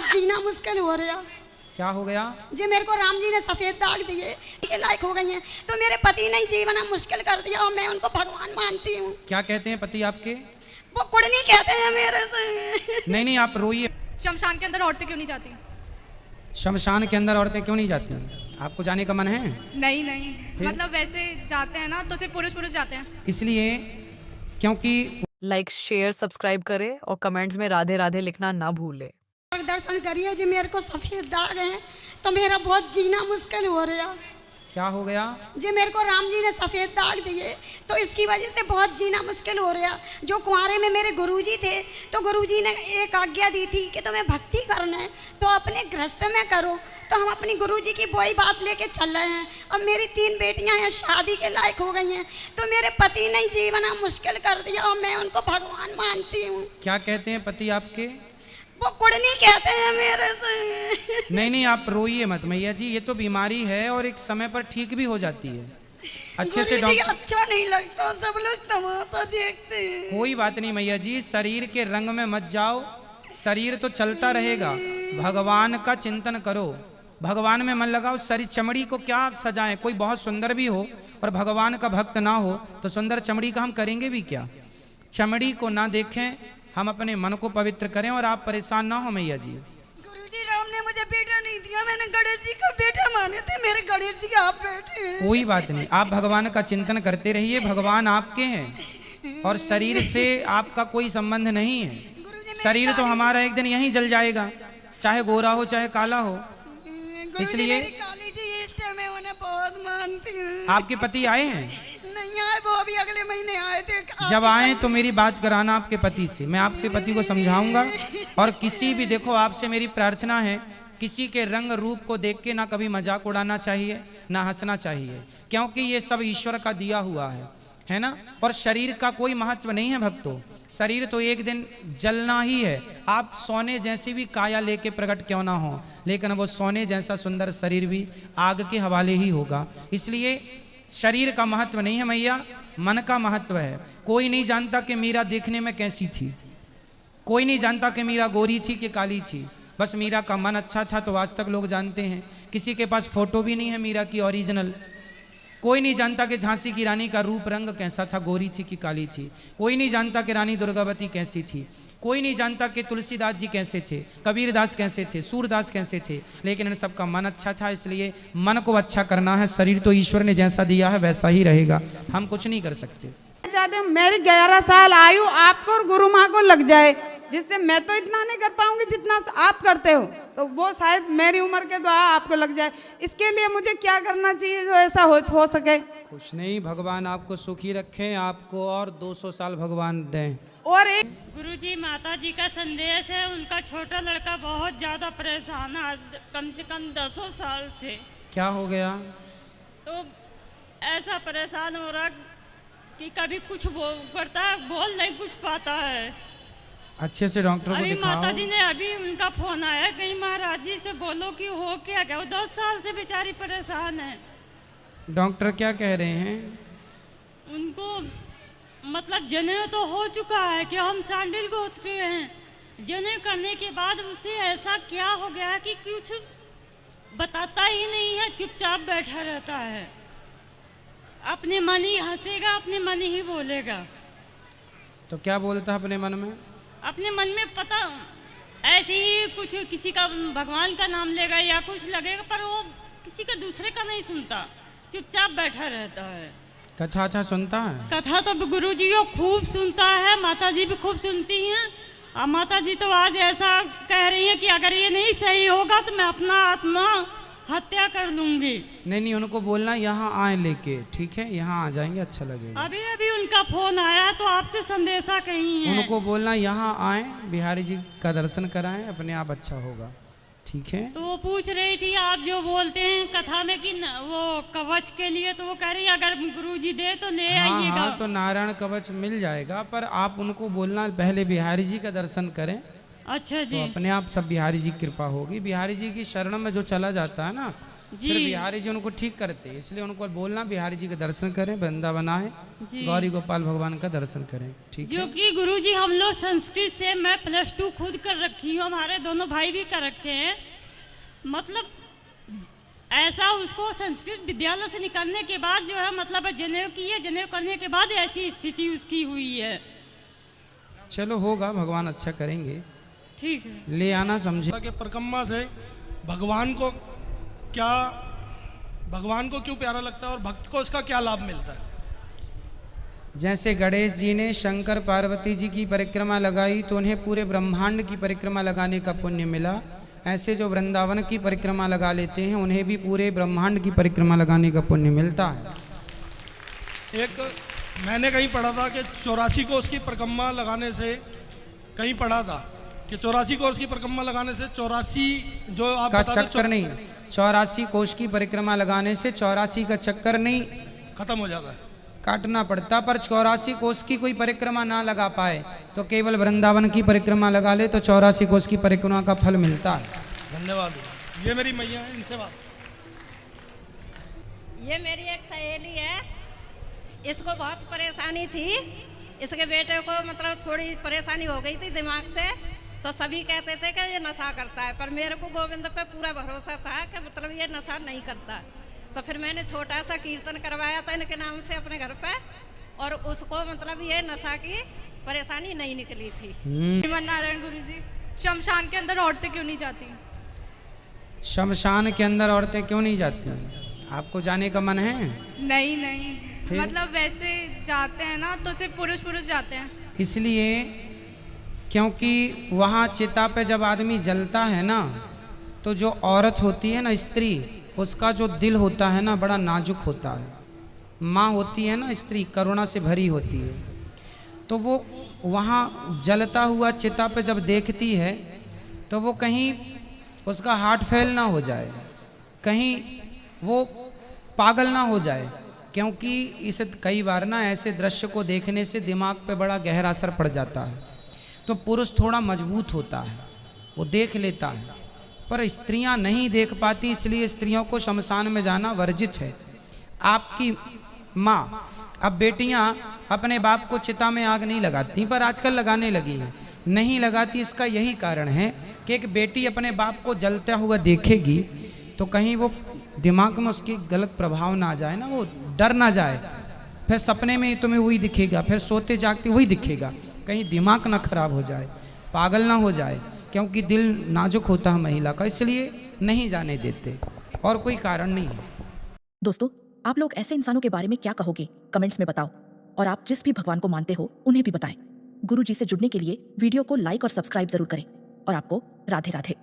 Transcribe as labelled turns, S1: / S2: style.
S1: बहुत जीना मुश्किल हो रहा।
S2: क्या हो गया
S1: जी मेरे को राम जी ने सफेद दाग दिए के लायक हो गई हैं, तो मेरे पति ने जीवन मुश्किल कर दिया और मैं उनको भगवान मानती हूँ।
S2: क्या कहते हैं पति आपके?
S1: वो कुड़नी कहते हैं मेरे से।
S2: नहीं नहीं आप रोइए।
S3: शमशान के अंदर औरतें क्यों नहीं जाती?
S2: शमशान के अंदर औरतें क्यों नहीं जाती? आपको जाने का मन है?
S3: नहीं नहीं, मतलब वैसे जाते हैं ना तो सिर्फ पुरुष पुरुष जाते हैं।
S2: इसलिए क्योंकि
S4: लाइक शेयर सब्सक्राइब करें और कमेंट्स में राधे राधे लिखना ना भूले।
S1: दर्शन करिए जी, मेरे को सफेद दाग हैं तो मेरा बहुत जीना मुश्किल हो रहा।
S2: क्या हो गया
S1: जी मेरे को राम जी ने सफेद दाग दिए तो इसकी वजह से बहुत जीना मुश्किल हो रहा। जो कुंवारे में मेरे गुरुजी थे तो गुरुजी ने एक आज्ञा दी थी कि तुम्हें भक्ति करना है तो अपने गृहस्थ में करो, तो हम अपनी गुरुजी की वही बात लेके चल रहे हैं। अब मेरी 3 बेटियां हैं, शादी के लायक हो गई हैं, तो मेरे पति ने जीवन मुश्किल कर दिया और मैं उनको भगवान मानती हूँ।
S2: क्या कहते हैं पति आपके?
S1: वो कुड़नी कहते हैं मेरे से।
S2: नहीं नहीं आप रोइए मत मैया जी, ये तो बीमारी है और एक समय पर ठीक भी हो जाती है। अच्छे से डॉक्टर।
S1: अच्छा नहीं लगता, सब लोग तमाशा देखते हैं।
S2: कोई बात नहीं मैया जी, शरीर के रंग में मत जाओ, शरीर तो चलता रहेगा। भगवान का चिंतन करो, भगवान में मन लगाओ। शरीर चमड़ी को क्या सजाएं? कोई बहुत सुंदर भी हो और भगवान का भक्त ना हो तो सुंदर चमड़ी का हम करेंगे भी क्या? चमड़ी को ना देखें, हम अपने मन को पवित्र करें और आप परेशान ना हो मैया जी।
S1: गुरुजी राम ने मुझे बेटा नहीं दिया, मैंने गणेश जी का बेटा माने थे, मेरे गणेश जी आप बेटे हैं।
S2: कोई बात नहीं, आप भगवान का चिंतन करते रहिए, भगवान आपके हैं और शरीर से आपका कोई संबंध नहीं है। शरीर तो हमारा एक दिन यहीं जल जाएगा, चाहे गोरा हो चाहे काला हो। इसलिए
S1: काली जी इस टाइम मैं उन्हें बहुत मानती हूँ।
S2: आपके पति आए हैं?
S1: नहीं आए, वो अभी अगले महीने आए थे।
S2: जब आए तो मेरी बात कराना आपके पति से, मैं आपके पति को समझाऊंगा। और किसी भी, देखो आपसे मेरी प्रार्थना है, किसी के रंग रूप को देख के ना कभी मजाक उड़ाना चाहिए ना हंसना चाहिए, क्योंकि ये सब ईश्वर का दिया हुआ है ना। और शरीर का कोई महत्व नहीं है भक्तों, शरीर तो एक दिन जलना ही है। आप सोने जैसी भी काया लेके प्रकट क्यों ना हो, लेकिन वो सोने जैसा सुंदर शरीर भी आग के हवाले ही होगा। इसलिए शरीर का महत्व नहीं है मैया, मन का महत्व है। कोई नहीं जानता कि मीरा देखने में कैसी थी, कोई नहीं जानता कि मीरा गोरी थी कि काली थी, बस मीरा का मन अच्छा था तो आज तक लोग जानते हैं। किसी के पास फोटो भी नहीं है मीरा की ओरिजिनल। कोई नहीं जानता कि झांसी की रानी का रूप रंग कैसा था, गोरी थी कि काली थी। कोई नहीं जानता कि रानी दुर्गावती कैसी थी। कोई नहीं जानता कि तुलसीदास जी कैसे थे, कबीरदास कैसे थे, सूरदास कैसे थे। लेकिन इन सबका मन अच्छा था, इसलिए मन को अच्छा करना है। शरीर तो ईश्वर ने जैसा दिया है वैसा ही रहेगा, हम कुछ नहीं कर सकते।
S5: चाहते हूँ मेरी 11 साल आयु आपको और गुरु माँ को लग जाए, जिससे मैं तो इतना नहीं कर पाऊंगी जितना आप करते हो, तो वो शायद मेरी उम्र के द्वारा आपको लग जाए। इसके लिए मुझे क्या करना चाहिए जो ऐसा हो सके?
S2: कुछ नहीं, भगवान आपको सुखी रखें, आपको और 200 साल भगवान दें।
S5: और एक
S6: गुरुजी माता जी का संदेश है, उनका छोटा लड़का बहुत ज़्यादा परेशान है, कम से कम 10 साल से।
S2: क्या हो गया?
S6: तो ऐसा परेशान हो रहा कि कभी कुछ करता है, बोल नहीं कुछ पाता है।
S2: अच्छे से डॉक्टर को
S6: अभी
S2: दिखाओ।
S6: माता जी ने अभी उनका फोन आया, कहीं महाराज जी से बोलो कि हो क्या गया। वो 10 साल से बेचारी परेशान है।
S2: डॉक्टर क्या कह रहे हैं?
S6: उनको मतलब जनेऊ तो हो चुका है कि हम सैंडल को उतरे हैं। जनेऊ करने के बाद उसे ऐसा क्या हो गया कि कुछ बताता ही नहीं है, चुपचाप बैठा रहता है, अपने मन ही हंसेगा, अपने मन ही बोलेगा।
S2: तो क्या बोलता है अपने मन में?
S6: अपने मन में पता ऐसे ही कुछ किसी का भगवान का नाम लेगा या कुछ लगेगा, पर वो किसी का दूसरे का नहीं सुनता, चुपचाप बैठा रहता है।
S2: कथा अच्छा सुनता है?
S6: कथा तो गुरु जी को खूब सुनता है, माता जी भी खूब सुनती हैं। और माता जी तो आज ऐसा कह रही हैं कि अगर ये नहीं सही होगा तो मैं अपना आत्मा हत्या कर लूंगी।
S2: नहीं, उनको बोलना यहाँ आए लेके, ठीक है, यहाँ आ जाएंगे, अच्छा लगेगा।
S6: अभी अभी उनका फोन आया तो आपसे संदेशा कहीं है।
S2: उनको बोलना यहाँ आए, बिहारी जी का दर्शन कराएं, अपने आप अच्छा होगा, ठीक है।
S6: तो वो पूछ रही थी आप जो बोलते हैं कथा में कि वो कवच के लिए, तो वो कह रही है अगर गुरुजी दे तो ले आइएगा।
S2: हाँ, तो नारायण कवच मिल जाएगा, पर आप उनको बोलना पहले बिहारी जी का दर्शन करें।
S6: अच्छा जी।
S2: तो अपने आप सब बिहारी जी की कृपा होगी। बिहारी जी की शरण में जो चला जाता है ना, फिर बिहारी जी उनको ठीक करते, इसलिए उनको बोलना बिहारी जी के दर्शन करें, वृंदावन आए, गौरी गोपाल भगवान का दर्शन करें। ठीक
S6: जो
S2: है।
S6: कि गुरुजी हम लोग संस्कृत से, मैं +2 खुद कर रखी हूँ, हमारे दोनों भाई भी कर रखे हैं। मतलब ऐसा उसको संस्कृत विद्यालय से निकलने के बाद जो है मतलब जनेऊ की है, जनेऊ करने के बाद ऐसी स्थिति उसकी हुई है।
S2: चलो होगा, भगवान अच्छा करेंगे।
S6: ठीक है।
S2: ले आना समझे
S7: के परिक्रमा से भगवान को क्यों प्यारा लगता है और भक्त को इसका क्या लाभ मिलता है?
S2: जैसे गणेश जी ने शंकर पार्वती जी की परिक्रमा लगाई तो उन्हें पूरे ब्रह्मांड की परिक्रमा लगाने का पुण्य मिला, ऐसे जो वृंदावन की परिक्रमा लगा लेते हैं उन्हें भी पूरे ब्रह्मांड की परिक्रमा लगाने का पुण्य मिलता है।
S7: एक मैंने कहीं पढ़ा था कि 84 कोष की परिक्रमा लगाने से, कहीं पढ़ा था कि 84 कोष की परिक्रमा लगाने से 84 जो आप
S2: का
S7: बता
S2: चक्कर नहीं, 84 कोष की परिक्रमा लगाने से 84 का चक्कर नहीं
S7: खत्म हो जाता है,
S2: काटना पड़ता। पर 84 कोष की कोई परिक्रमा ना लगा पाए तो केवल वृंदावन की परिक्रमा लगा ले तो 84 कोष की परिक्रमा का फल मिलता है।
S7: धन्यवाद। ये मेरी मैया है, इनसे बात।
S8: ये मेरी एक सहेली है, इसको बहुत परेशानी थी, इसके बेटे को मतलब थोड़ी परेशानी हो गई थी दिमाग से, तो सभी कहते थे कि ये नशा करता है, पर मेरे को गोविंद पे पूरा भरोसा था कि मतलब ये नशा नहीं करता। तो फिर मैंने छोटा सा कीर्तन करवाया था इनके नाम से अपने घर पे, और उसको मतलब ये नशा की परेशानी नहीं निकली थी।
S3: श्रीमन नारायण गुरु जी, शमशान के अंदर औरतें क्यों नहीं जाती?
S2: शमशान के अंदर औरतें क्यों नहीं जाती? आपको जाने का मन है?
S3: नहीं नहीं, मतलब वैसे जाते हैं ना तो सिर्फ पुरुष जाते हैं।
S2: इसलिए क्योंकि वहाँ चिता पे जब आदमी जलता है ना तो जो औरत होती है ना, स्त्री, उसका जो दिल होता है ना बड़ा नाजुक होता है। माँ होती है ना स्त्री, करुणा से भरी होती है, तो वो वहाँ जलता हुआ चिता पे जब देखती है तो वो कहीं उसका हार्ट फेल ना हो जाए, कहीं वो पागल ना हो जाए, क्योंकि इस कई बार ना ऐसे दृश्य को देखने से दिमाग पे बड़ा गहरा असर पड़ जाता है। तो पुरुष थोड़ा मजबूत होता है, वो देख लेता है, पर स्त्रियां नहीं देख पाती, इसलिए स्त्रियों को शमशान में जाना वर्जित है। आपकी माँ, अब बेटियां अपने बाप को चिता में आग नहीं लगाती, पर आजकल लगाने लगी हैं। नहीं लगाती इसका यही कारण है कि एक बेटी अपने बाप को जलता हुआ देखेगी तो कहीं वो दिमाग में उसकी गलत प्रभाव ना आ जाए ना, वो डर ना जाए, फिर सपने में तुम्हें वही दिखेगा, फिर सोते जागते वही दिखेगा, कहीं दिमाग ना खराब हो जाए, पागल ना हो जाए, क्योंकि दिल नाजुक होता है महिला का, इसलिए नहीं जाने देते, और कोई कारण नहीं है।
S9: दोस्तों, आप लोग ऐसे इंसानों के बारे में क्या कहोगे कमेंट्स में बताओ, और आप जिस भी भगवान को मानते हो उन्हें भी बताएं। गुरु जी से जुड़ने के लिए वीडियो को लाइक और सब्सक्राइब जरूर करें, और आपको राधे राधे।